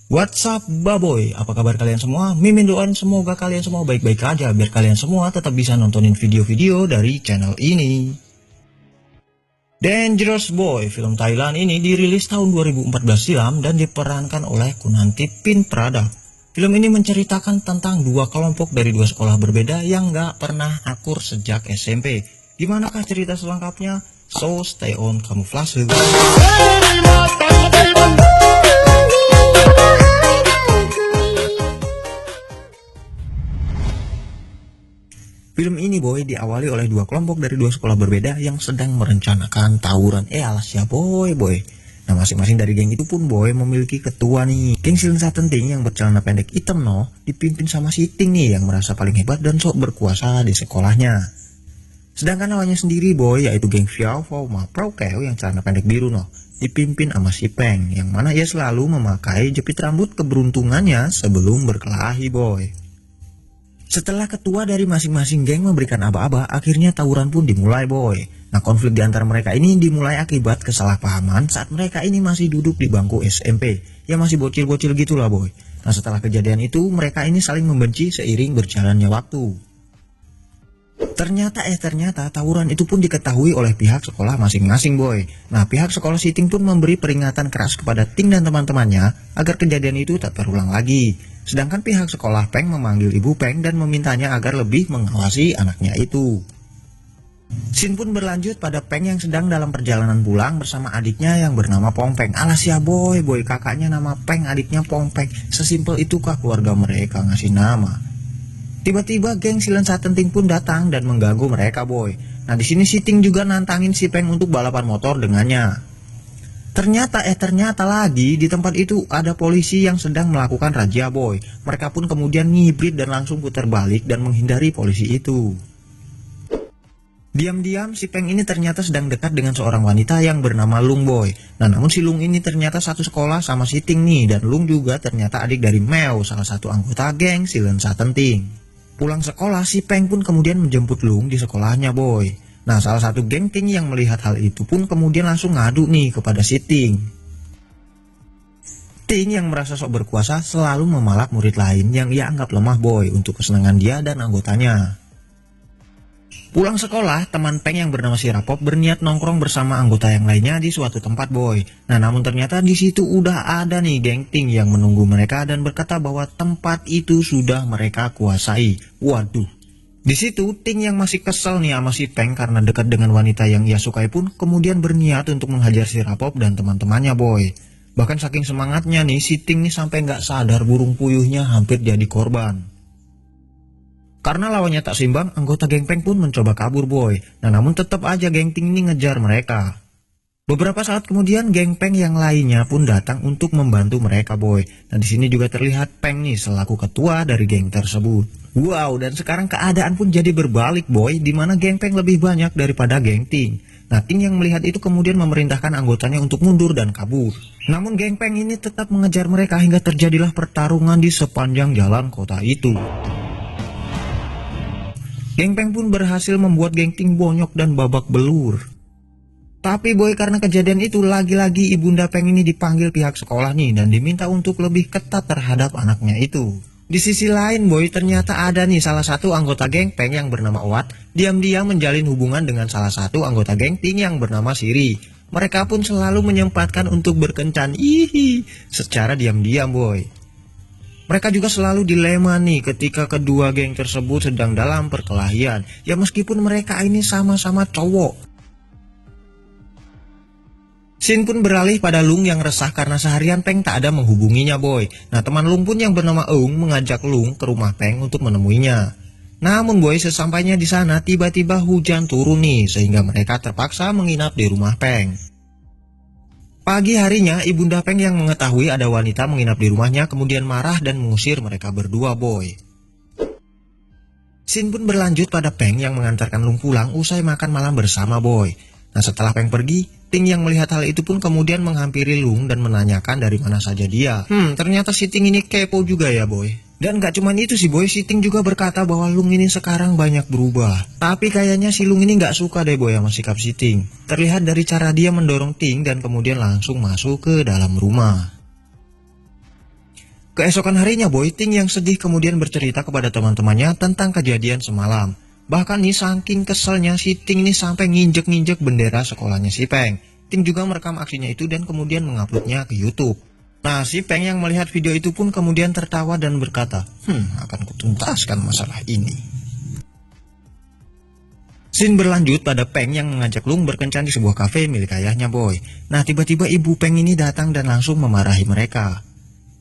What's up baboy, apa kabar kalian semua? Mimin doain semoga kalian semua baik-baik aja biar kalian semua tetap bisa nontonin video-video dari channel ini. Dangerous Boy, film Thailand ini dirilis tahun 2014 silam dan diperankan oleh Kunhanti Pin Prada. Film ini menceritakan tentang dua kelompok dari dua sekolah berbeda yang gak pernah akur sejak SMP. Gimanakah cerita selengkapnya? So stay on Kamuflase. Film ini boy diawali oleh dua kelompok dari dua sekolah berbeda yang sedang merencanakan tawuran. Alas ya boy. Nah masing-masing dari geng itu pun boy memiliki ketua nih. Geng Silent Satenting yang bercelana pendek hitam dipimpin sama si Ting nih yang merasa paling hebat dan sok berkuasa di sekolahnya. Sedangkan lawannya sendiri boy yaitu geng Xiao Fao Ma Pro Keo yang celana pendek biru dipimpin sama si Peng yang mana ia selalu memakai jepit rambut keberuntungannya sebelum berkelahi boy. Setelah ketua dari masing-masing geng memberikan aba-aba, akhirnya tawuran pun dimulai boy. Nah konflik di antara mereka ini dimulai akibat kesalahpahaman saat mereka ini masih duduk di bangku SMP. Ya masih bocil-bocil gitulah boy. Nah setelah kejadian itu mereka ini saling membenci seiring berjalannya waktu. Ternyata tawuran itu pun diketahui oleh pihak sekolah masing-masing boy. Nah pihak sekolah si Ting pun memberi peringatan keras kepada Ting dan teman-temannya agar kejadian itu tak terulang lagi. Sedangkan pihak sekolah Peng memanggil ibu Peng dan memintanya agar lebih mengawasi anaknya itu. Scene pun berlanjut pada Peng yang sedang dalam perjalanan pulang bersama adiknya yang bernama Pong Peng. Alas ya boy, kakaknya nama Peng, adiknya Pong Peng. Sesimpel itukah keluarga mereka ngasih nama? Tiba-tiba geng Silent Satenting pun datang dan mengganggu mereka boy. Nah di sini si Ting juga nantangin si Peng untuk balapan motor dengannya. Ternyata lagi di tempat itu ada polisi yang sedang melakukan razia boy. Mereka pun kemudian ngibrit dan langsung putar balik dan menghindari polisi itu. Diam-diam si Peng ini ternyata sedang dekat dengan seorang wanita yang bernama Lung boy. Nah namun si Lung ini ternyata satu sekolah sama si Ting nih. Dan Lung juga ternyata adik dari Meo, salah satu anggota geng Silent Satenting. Pulang sekolah si Peng pun kemudian menjemput Lung di sekolahnya boy. Nah salah satu geng Ting yang melihat hal itu pun kemudian langsung ngadu nih kepada si Ting. Ting yang merasa sok berkuasa selalu memalak murid lain yang ia anggap lemah boy untuk kesenangan dia dan anggotanya. Pulang sekolah, teman Peng yang bernama si Rapop berniat nongkrong bersama anggota yang lainnya di suatu tempat boy. Nah namun ternyata di situ udah ada nih geng Ting yang menunggu mereka dan berkata bahwa tempat itu sudah mereka kuasai. Waduh. Di situ Ting yang masih kesel nih sama si Peng karena dekat dengan wanita yang ia sukai pun kemudian berniat untuk menghajar si Rapop dan teman-temannya boy. Bahkan saking semangatnya nih si Ting nih sampai nggak sadar burung puyuhnya hampir jadi korban. Karena lawannya tak seimbang, anggota geng Peng pun mencoba kabur boy. Nah namun tetap aja geng Ting ini ngejar mereka. Beberapa saat kemudian geng Peng yang lainnya pun datang untuk membantu mereka boy. Dan di sini juga terlihat Peng nih selaku ketua dari geng tersebut. Wow, dan sekarang keadaan pun jadi berbalik boy, di mana geng Peng lebih banyak daripada geng Ting. Nah Ting yang melihat itu kemudian memerintahkan anggotanya untuk mundur dan kabur. Namun geng Peng ini tetap mengejar mereka hingga terjadilah pertarungan di sepanjang jalan kota itu. Geng Peng pun berhasil membuat geng Ting bonyok dan babak belur. Tapi boy karena kejadian itu lagi-lagi ibunda Peng ini dipanggil pihak sekolah nih dan diminta untuk lebih ketat terhadap anaknya itu. Di sisi lain boy ternyata ada nih salah satu anggota geng Peng yang bernama Wat diam-diam menjalin hubungan dengan salah satu anggota geng Ting yang bernama Siri. Mereka pun selalu menyempatkan untuk berkencan secara diam-diam boy. Mereka juga selalu dilema nih ketika kedua geng tersebut sedang dalam perkelahian. Ya meskipun mereka ini sama-sama cowok. Scene pun beralih pada Lung yang resah karena seharian Peng tak ada menghubunginya boy. Nah teman Lung pun yang bernama Eung mengajak Lung ke rumah Peng untuk menemuinya. Namun boy sesampainya di sana tiba-tiba hujan turun nih sehingga mereka terpaksa menginap di rumah Peng. Pagi harinya ibunda Peng yang mengetahui ada wanita menginap di rumahnya kemudian marah dan mengusir mereka berdua boy. Scene pun berlanjut pada Peng yang mengantarkan Lung pulang usai makan malam bersama boy. Nah setelah Peng pergi, Ting yang melihat hal itu pun kemudian menghampiri Lung dan menanyakan dari mana saja dia. Ternyata si Ting ini kepo juga ya boy. Dan gak cuman itu sih boy, si Ting juga berkata bahwa Lung ini sekarang banyak berubah. Tapi kayaknya si Lung ini gak suka deh boy sama sikap si Ting. Terlihat dari cara dia mendorong Ting dan kemudian langsung masuk ke dalam rumah. Keesokan harinya boy, Ting yang sedih kemudian bercerita kepada teman-temannya tentang kejadian semalam. Bahkan nih saking keselnya si Ting nih sampai nginjek-nginjek bendera sekolahnya si Peng. Ting juga merekam aksinya itu dan kemudian menguploadnya ke YouTube. Nah, si Peng yang melihat video itu pun kemudian tertawa dan berkata, akan kutuntaskan masalah ini. Scene berlanjut pada Peng yang mengajak Lung berkencan di sebuah kafe milik ayahnya boy. Nah, tiba-tiba ibu Peng ini datang dan langsung memarahi mereka.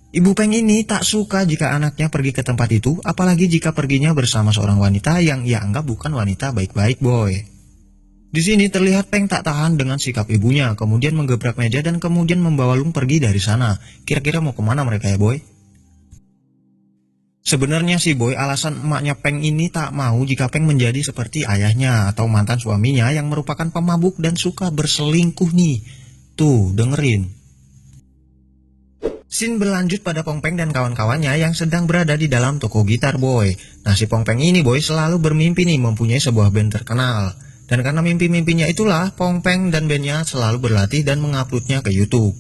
Ibu Peng ini tak suka jika anaknya pergi ke tempat itu, apalagi jika perginya bersama seorang wanita yang ia anggap bukan wanita baik-baik boy. Di sini terlihat Peng tak tahan dengan sikap ibunya, kemudian menggebrak meja dan kemudian membawa Lung pergi dari sana. Kira-kira mau kemana mereka ya boy? Sebenarnya sih boy, alasan emaknya Peng ini tak mau jika Peng menjadi seperti ayahnya atau mantan suaminya yang merupakan pemabuk dan suka berselingkuh nih. Tuh, dengerin. Scene berlanjut pada Pong Peng dan kawan-kawannya yang sedang berada di dalam toko gitar boy. Nah, si Pong Peng ini boy selalu bermimpi nih mempunyai sebuah band terkenal. Dan karena mimpi-mimpinya itulah Pong Peng dan bandnya selalu berlatih dan menguploadnya ke YouTube.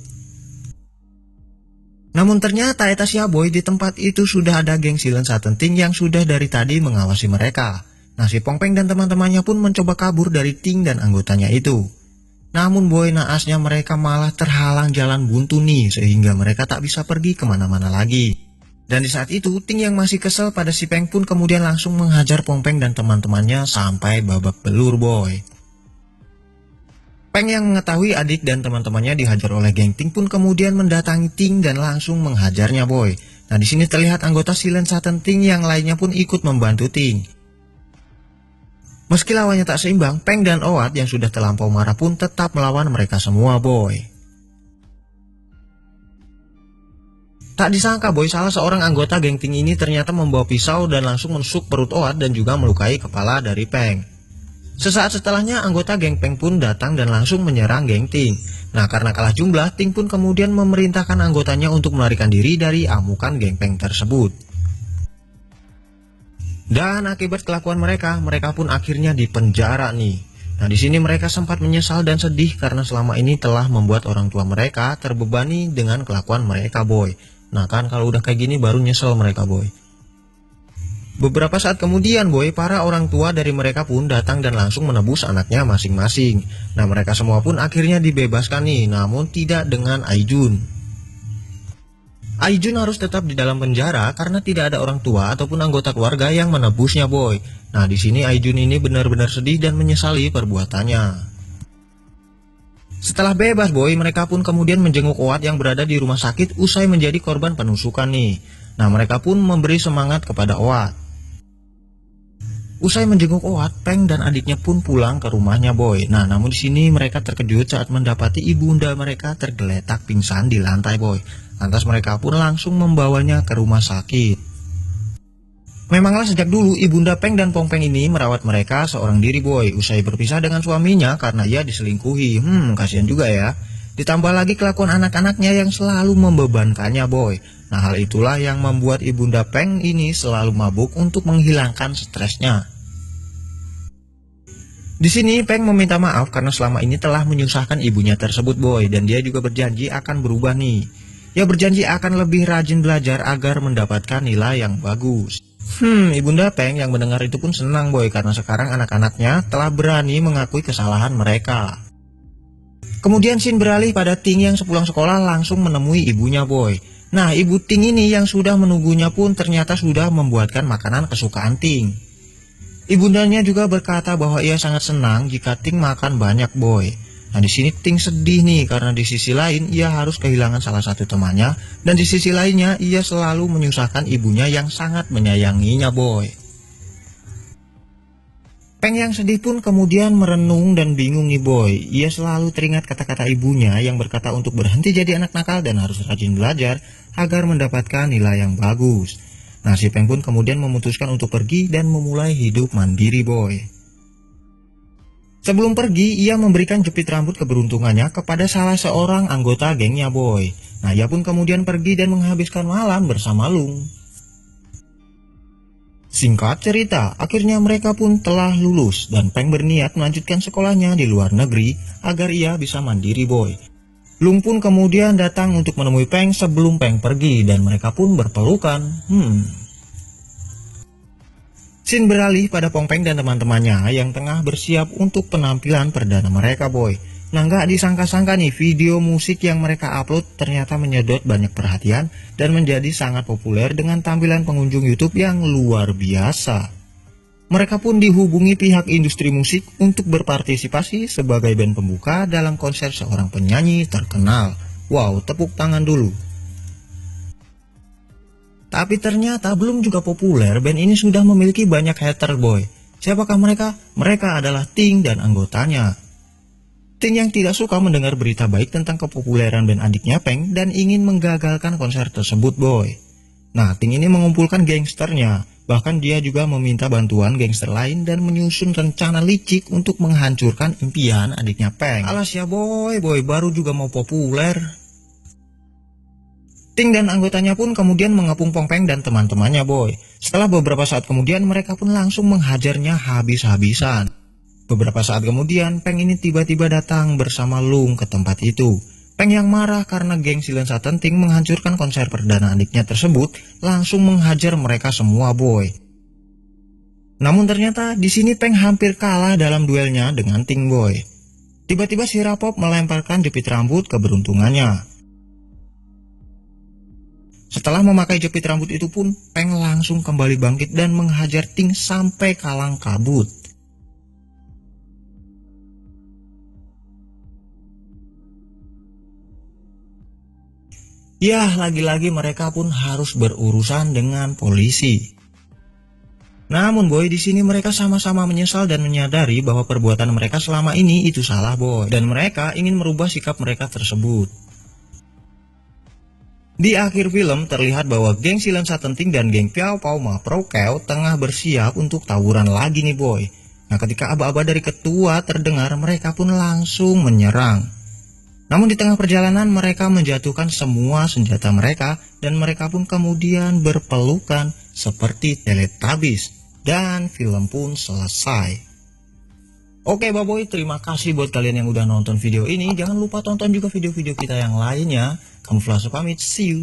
Namun ternyata eta sia boy, di tempat itu sudah ada geng Silent Satin Ting yang sudah dari tadi mengawasi mereka. Nah, si Pong Peng dan teman-temannya pun mencoba kabur dari Ting dan anggotanya itu. Namun boy, naasnya mereka malah terhalang jalan buntu nih, sehingga mereka tak bisa pergi kemana-mana lagi. Dan di saat itu, Ting yang masih kesel pada si Peng pun kemudian langsung menghajar Pong Peng dan teman-temannya sampai babak belur boy. Peng yang mengetahui adik dan teman-temannya dihajar oleh geng Ting pun kemudian mendatangi Ting dan langsung menghajarnya boy. Nah, di sini terlihat anggota Silent Satin Ting yang lainnya pun ikut membantu Ting. Meski lawannya tak seimbang, Peng dan Owat yang sudah terlampau marah pun tetap melawan mereka semua boy. Tak disangka boy, salah seorang anggota geng Ting ini ternyata membawa pisau dan langsung menusuk perut Owat dan juga melukai kepala dari Peng. Sesaat setelahnya anggota geng Peng pun datang dan langsung menyerang geng Ting. Nah, karena kalah jumlah, Ting pun kemudian memerintahkan anggotanya untuk melarikan diri dari amukan geng Peng tersebut. Dan akibat kelakuan mereka pun akhirnya dipenjara nih. Nah, di sini mereka sempat menyesal dan sedih karena selama ini telah membuat orang tua mereka terbebani dengan kelakuan mereka boy. Nah kan, kalau udah kayak gini baru nyesel mereka boy. Beberapa saat kemudian boy, para orang tua dari mereka pun datang dan langsung menebus anaknya masing-masing. Nah, mereka semua pun akhirnya dibebaskan nih, namun tidak dengan Aijun. Aijun harus tetap di dalam penjara karena tidak ada orang tua ataupun anggota keluarga yang menebusnya boy. Nah, di sini Aijun ini benar-benar sedih dan menyesali perbuatannya. Setelah bebas boy, mereka pun kemudian menjenguk Owat yang berada di rumah sakit usai menjadi korban penusukan nih. Nah, mereka pun memberi semangat kepada Owat. Usai menjenguk Owat, Peng dan adiknya pun pulang ke rumahnya boy. Nah, namun di sini mereka terkejut saat mendapati ibunda mereka tergeletak pingsan di lantai boy. Lantas mereka pun langsung membawanya ke rumah sakit. Memanglah sejak dulu ibunda Peng dan Pong Peng ini merawat mereka seorang diri boy. Usai berpisah dengan suaminya karena ia diselingkuhi. Kasihan juga ya. Ditambah lagi kelakuan anak-anaknya yang selalu membebankannya boy. Nah, hal itulah yang membuat ibunda Peng ini selalu mabuk untuk menghilangkan stresnya. Di sini Peng meminta maaf karena selama ini telah menyusahkan ibunya tersebut boy, dan dia juga berjanji akan berubah nih. Ia berjanji akan lebih rajin belajar agar mendapatkan nilai yang bagus. Ibunda Peng yang mendengar itu pun senang boy karena sekarang anak-anaknya telah berani mengakui kesalahan mereka. Kemudian scene beralih pada Ting yang sepulang sekolah langsung menemui ibunya boy. Nah, ibu Ting ini yang sudah menunggunya pun ternyata sudah membuatkan makanan kesukaan Ting. Ibundanya juga berkata bahwa ia sangat senang jika Ting makan banyak boy. Nah, di sini Ting sedih nih karena di sisi lain ia harus kehilangan salah satu temannya dan di sisi lainnya ia selalu menyusahkan ibunya yang sangat menyayanginya boy. Peng yang sedih pun kemudian merenung dan bingung nih boy. Ia selalu teringat kata-kata ibunya yang berkata untuk berhenti jadi anak nakal dan harus rajin belajar agar mendapatkan nilai yang bagus. Nah, si Peng pun kemudian memutuskan untuk pergi dan memulai hidup mandiri boy. Sebelum pergi, ia memberikan jepit rambut keberuntungannya kepada salah seorang anggota gengnya boy. Nah, ia pun kemudian pergi dan menghabiskan malam bersama Lung. Singkat cerita, akhirnya mereka pun telah lulus dan Peng berniat melanjutkan sekolahnya di luar negeri agar ia bisa mandiri boy. Lung pun kemudian datang untuk menemui Peng sebelum Peng pergi dan mereka pun berpelukan. Scene beralih pada Pong Peng dan teman-temannya yang tengah bersiap untuk penampilan perdana mereka, boy. Nah, nggak disangka-sangka nih, video musik yang mereka upload ternyata menyedot banyak perhatian dan menjadi sangat populer dengan tampilan pengunjung YouTube yang luar biasa. Mereka pun dihubungi pihak industri musik untuk berpartisipasi sebagai band pembuka dalam konser seorang penyanyi terkenal. Wow, tepuk tangan dulu. Tapi ternyata belum juga populer, band ini sudah memiliki banyak hater, boy. Siapakah mereka? Mereka adalah Ting dan anggotanya. Ting yang tidak suka mendengar berita baik tentang kepopuleran band adiknya Peng dan ingin menggagalkan konser tersebut, boy. Nah, Ting ini mengumpulkan gangsternya. Bahkan dia juga meminta bantuan gangster lain dan menyusun rencana licik untuk menghancurkan impian adiknya Peng. Alas ya, boy, baru juga mau populer. Ting dan anggotanya pun kemudian mengepung Pong Peng dan teman-temannya, boy. Setelah beberapa saat kemudian mereka pun langsung menghajarnya habis-habisan. Beberapa saat kemudian Peng ini tiba-tiba datang bersama Lung ke tempat itu. Peng yang marah karena geng si Lensa Tenting menghancurkan konser perdana adiknya tersebut langsung menghajar mereka semua, boy. Namun ternyata di sini Peng hampir kalah dalam duelnya dengan Ting, boy. Tiba-tiba si Rapop melemparkan jepit rambut keberuntungannya. Setelah memakai jepit rambut itu pun Peng langsung kembali bangkit dan menghajar Ting sampai kalang kabut. Ya, lagi-lagi mereka pun harus berurusan dengan polisi. Namun, boy, di sini mereka sama-sama menyesal dan menyadari bahwa perbuatan mereka selama ini itu salah, boy. Dan mereka ingin merubah sikap mereka tersebut. Di akhir film terlihat bahwa geng Si Lensa Tenting dan geng Piao Pao Ma Pro Keo tengah bersiap untuk tawuran lagi nih, boy. Nah, ketika aba-aba dari ketua terdengar, mereka pun langsung menyerang. Namun di tengah perjalanan mereka menjatuhkan semua senjata mereka dan mereka pun kemudian berpelukan seperti Teletubbies dan film pun selesai. Oke, baboy, terima kasih buat kalian yang udah nonton video ini. Jangan lupa tonton juga video-video kita yang lainnya. Kamuflase pamit, see you.